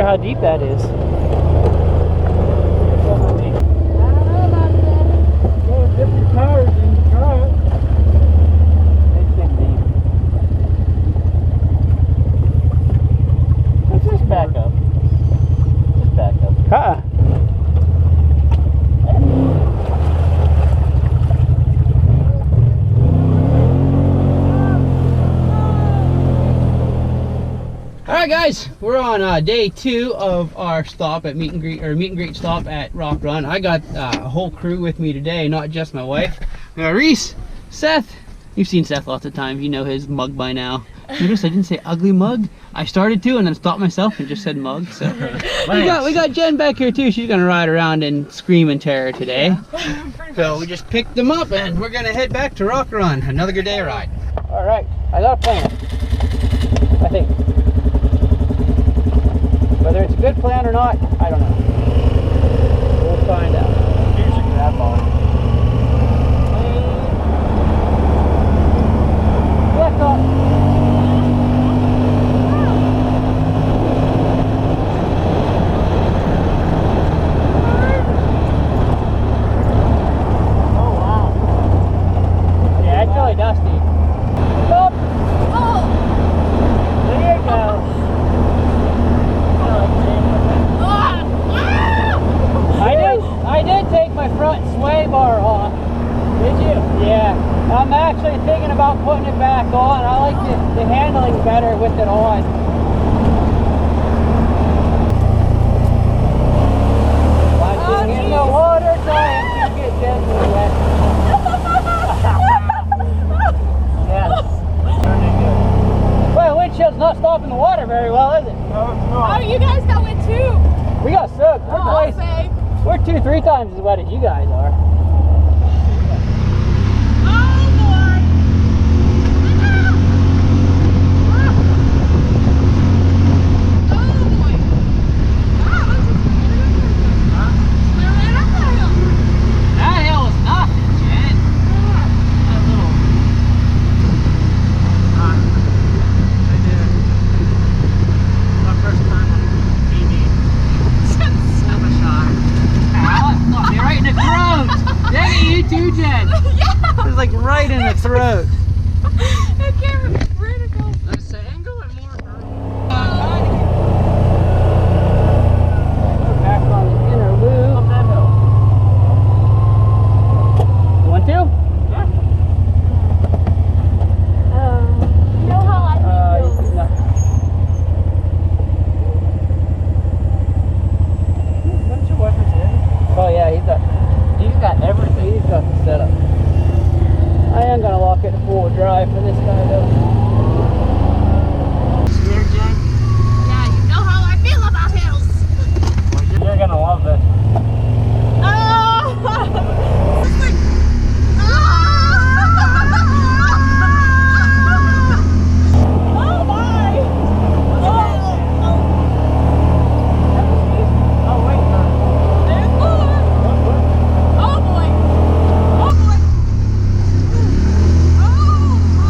how deep that is. Dip your tires in the truck. It's been deep. Let's just back up. Just back up. Alright guys, we're on day 2 of our stop at meet and greet stop at Rock Run. I got a whole crew with me today, not just my wife. We got Reese, Seth. You've seen Seth lots of times, you know his mug by now. Notice I didn't say ugly mug. I started to and then stopped myself and just said mug. So we got Jen back here too. She's gonna ride around and scream in terror today. So we just picked them up and we're gonna head back to Rock Run. Another good day ride. Alright, I got a plan. I think. Whether it's a good plan or not, I don't know. We'll find out. Here's a grab ball. Lift up. Oh wow. Yeah, it's really dusty. Stop. Oh! There you go. I did take my front sway bar off. Did you? Yeah. I'm actually thinking about putting it back on. I like the handling better with it on. Watching in the water, trying to get gently wet. Yes. Well, windshield's not stopping the water very well, is it? No, it's not. Oh, you guys got wet too. We got soaked. Oh, say. We're 2-3 times as wet as you guys are. Oh boy. Oh boy. Wow, this is we're right up that hill. That hill is nothing, Jen. That little... I did. My first time on TV. I'm a shy. Look, you're right in the throat. Dang it, you too, Jen. Yeah. It's like right in the throat. That camera's critical. That's the angle and more. We're back on the inner loop. Up that hill. You want to? Yeah. You know how I feel. No. What's your weapons in? Oh yeah, he's got everything. He's got the setup. I am gonna lock it in full drive for this guy though. Scared, Jen? Yeah, you know how I feel about hills. Well, you're gonna love this. Oh! It's like, oh my! Oh, wait, no. Oh boy! Oh boy! Oh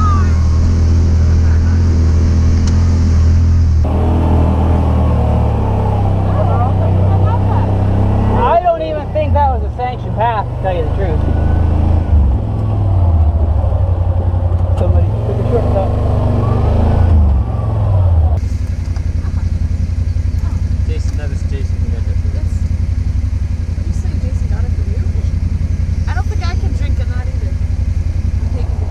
my! I don't even think that was a sanctioned path, to tell you the truth. Somebody took a shortcut. Jason, that is Jason who got that for this. You say Jason got it for you? I don't think I can drink in that either. I'm taking it.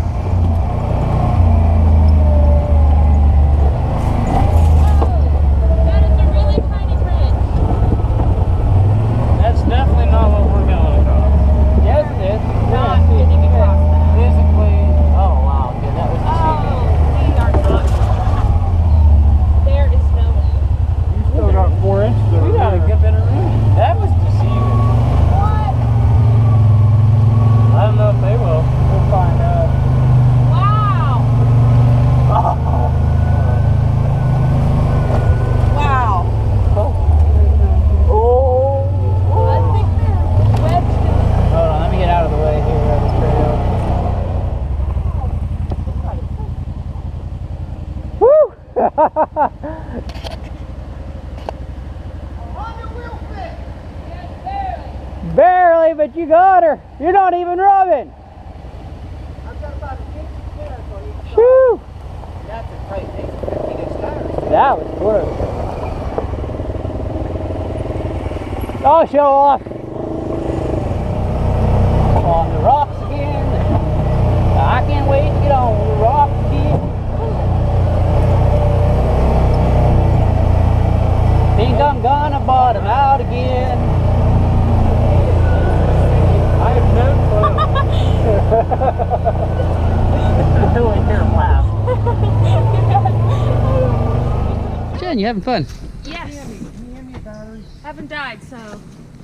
That is a really tiny bridge. That's definitely not what we're going across. Yes, it is. Not getting across that. Physically, oh wow, dude, that was deceiving. Oh, we are not. There is no way. You still got 4 inches over We got a there. good bit of room. That was deceiving. What? I don't know if they will. We'll find out. Wow. Wow. I think they're wedged in Hold on, let me get out of the way here of the trail. Woo! but you got her. You're not even rubbing. I've got about an inch of clearance on each side. Whew. That's a great thing. 15-inch tires. That was close. Oh, show off. On the rocks again. I can't wait to get on the rocks again. Think I'm gonna bottom out again. I have no clue. I really hear him laugh. Jen, you having fun? Yes. Haven't died, so.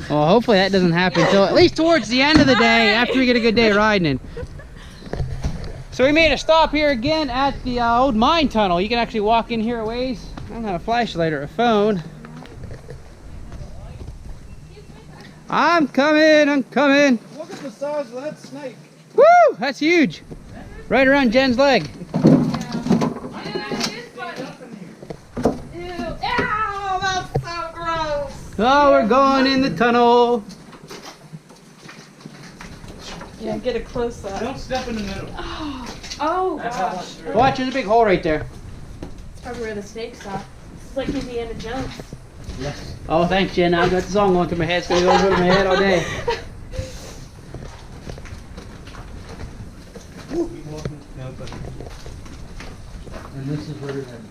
Well, hopefully that doesn't happen until at least towards the end of the day, after we get a good day riding. So we made a stop here again at the old mine tunnel. You can actually walk in here a ways. I don't have a flashlight or a phone. I'm coming, I'm coming. Look at the size of that snake. Woo, that's huge. Right around Jen's leg. Oh, we're going in the tunnel. Yeah, get a close up. Don't step in the middle. Oh, That's how gosh. much. Watch, there's a big hole right there. It's probably where the snakes are. It's like Indiana Jones. Oh, thanks, Jen. I've got the song going through my head. It's going to go through my head all day. And this is where it ends.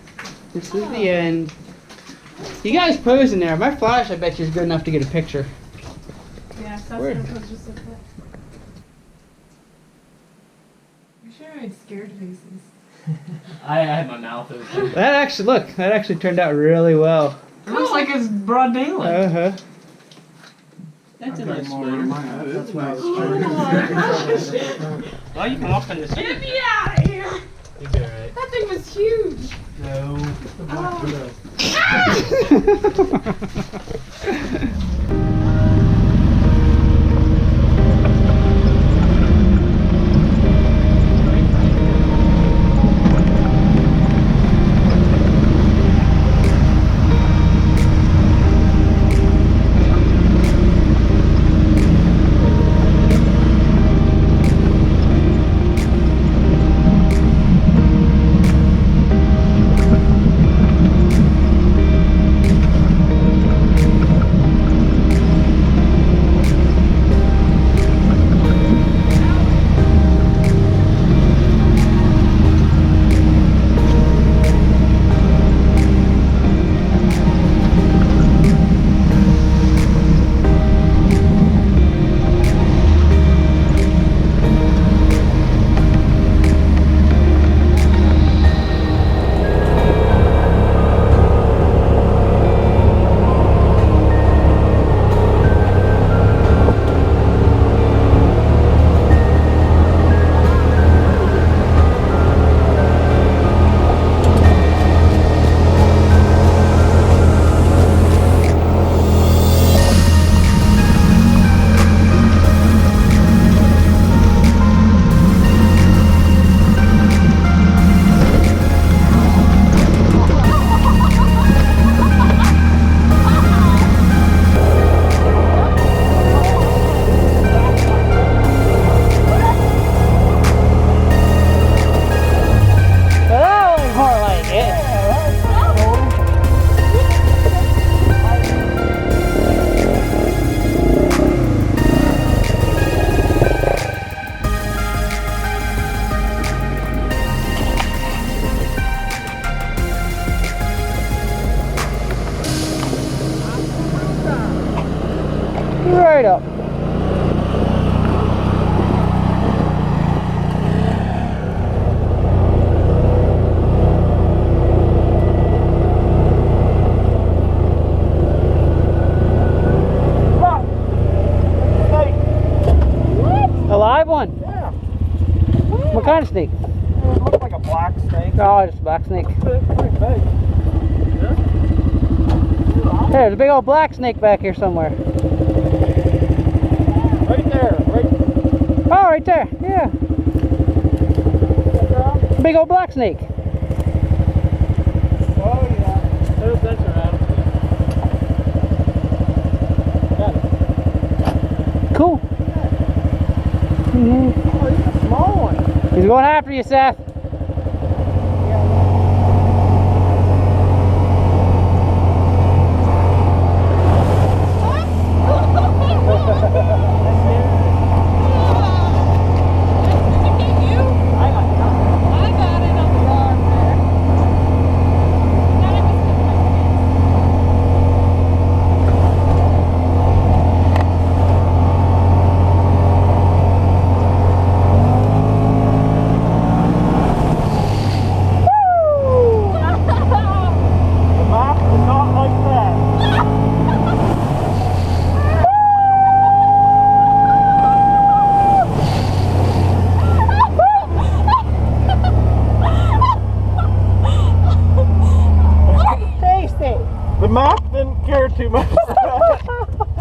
This is the end. You guys posing there. My flash, I bet you, is good enough to get a picture. Yeah, so Where? that's what it was just like that. I'm sure I had scared faces. I had my mouth open. That actually turned out really well. It looks like it's broad daylight. Uh-huh. That's a nice sweater. That's nice. Well, you can walk in this. Get me out of here! You'll be alright. That thing was huge! No. Right up. A live one? Yeah. What kind of snake? It looks like a black snake. Oh, just a black snake. It's pretty big. There's a big old black snake back here somewhere. Right there. Right. Oh, right there. Yeah. Big old black snake. Oh yeah. That's around. Got it. Cool. going after you, Seth. Too much.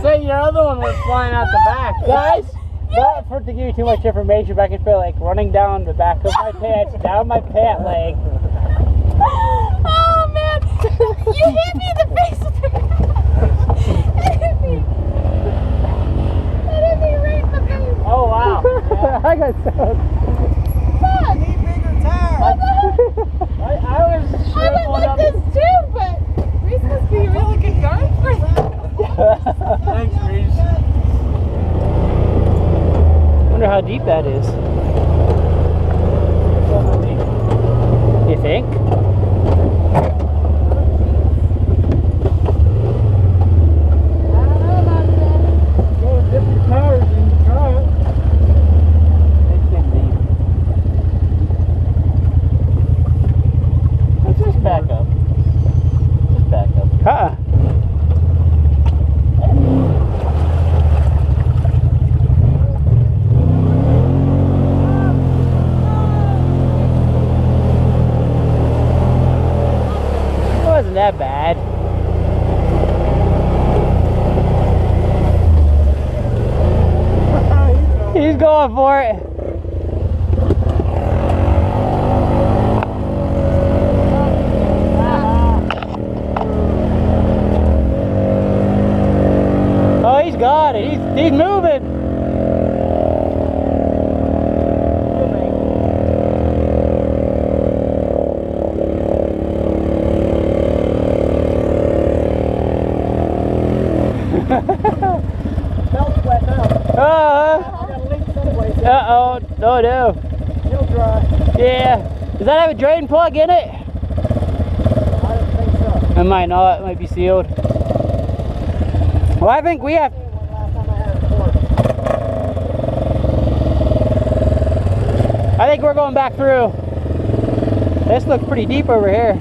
So your other one was flying out the back. Guys, not for to give you too much information, but I can feel like running down the back of my pants, down my pant leg. Oh man! You hit me in the face with your It hit me. It hit me right in the face. Oh wow. Yeah. I got so Fuck! Need bigger tires. I was I went like this too, but Reese must be a really good guard for that. Thanks, Reese. Wonder how deep that is. You think? That bad. He's going for it. Oh, he's got it. He's moving. Belt's wet now. I got a leak someplace. Uh-oh. Oh, no. Still dry. Yeah. Does that have a drain plug in it? I don't think so. It might not. It might be sealed. Well, I think we have... Last time I had it poured. I think we're going back through. This looks pretty deep over here.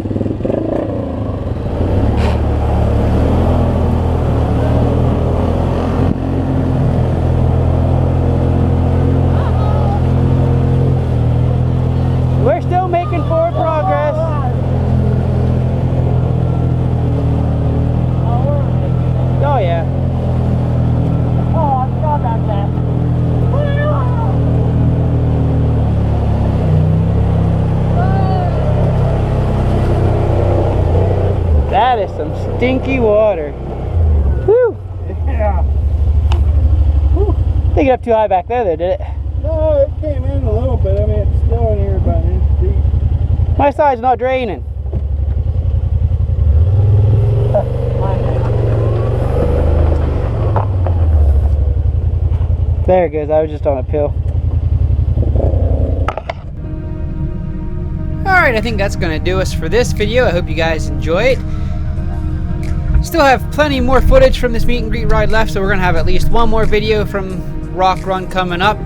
We're still making forward progress. Oh yeah. Oh, I forgot about that. That is some stinky water. Whew. Yeah. Didn't get up too high back there though, did it? No, it came in a little bit. I mean, it's still in here about an inch deep. My side's not draining. There it goes. I was just on a pill. Alright, I think that's going to do us for this video. I hope you guys enjoy it. Still have plenty more footage from this meet and greet ride left, so we're going to have at least one more video from Rock Run coming up.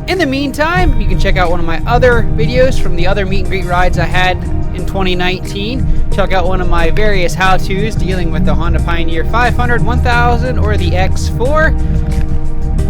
In the meantime, you can check out one of my other videos from the other meet and greet rides I had in 2019. Check out one of my various how-tos dealing with the Honda Pioneer 500, 1000, or the X4.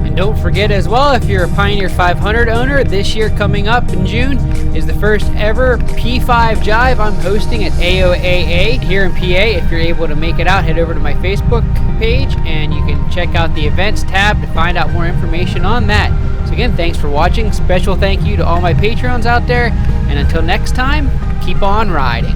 And don't forget as well, if you're a Pioneer 500 owner, this year coming up in June is the first ever P5 Jive I'm hosting at AOAA here in PA. If you're able to make it out, head over to my Facebook page and you can check out the events tab to find out more information on that. So again, thanks for watching. Special thank you to all my Patreons out there. And until next time, keep on riding.